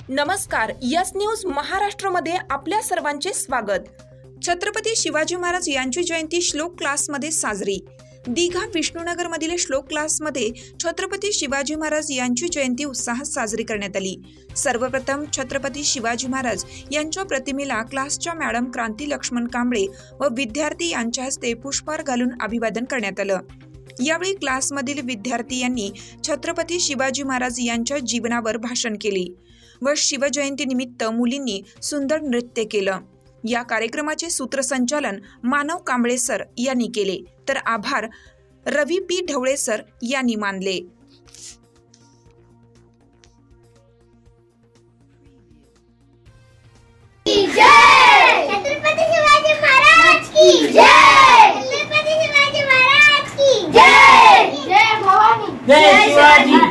नमस्कार, yes news महाराष्ट्रमध्ये आपल्या सर्वांचे स्वागत। छत्रपती शिवाजी महाराज यांची जयंती श्लोक क्लासमध्ये साजरी। दिघा विष्णुनगर मधील श्लोक क्लासमध्ये छत्रपती शिवाजी महाराज यांची जयंती उत्साहात साजरी करण्यात आली। सर्वप्रथम छत्रपती शिवाजी महाराज यांच्या प्रतिमेला क्लासच्या मॅडम क्रांती लक्ष्मण कांबळे व विद्यार्थी यांच्या हस्ते पुष्पहार घालून अभिवादन करण्यात आलं। यावेळी क्लासमधील विद्यार्थी यांनी छत्रपती शिवाजी महाराज यांच्या जीवनावर भाषण केले व शिवजयंती निमित्त मुलींनी सुंदर नृत्य केलं। या कार्यक्रमाचे सूत्रसंचालन मानव कांबळे सर यांनी केले, तर आभार रवी पी ढवळे सर यांनी मानले। छत्रपती शिवाजी महाराज की जय। छत्रपती शिवाजी महाराज की जय। जय भवानी, जय शिवाजी।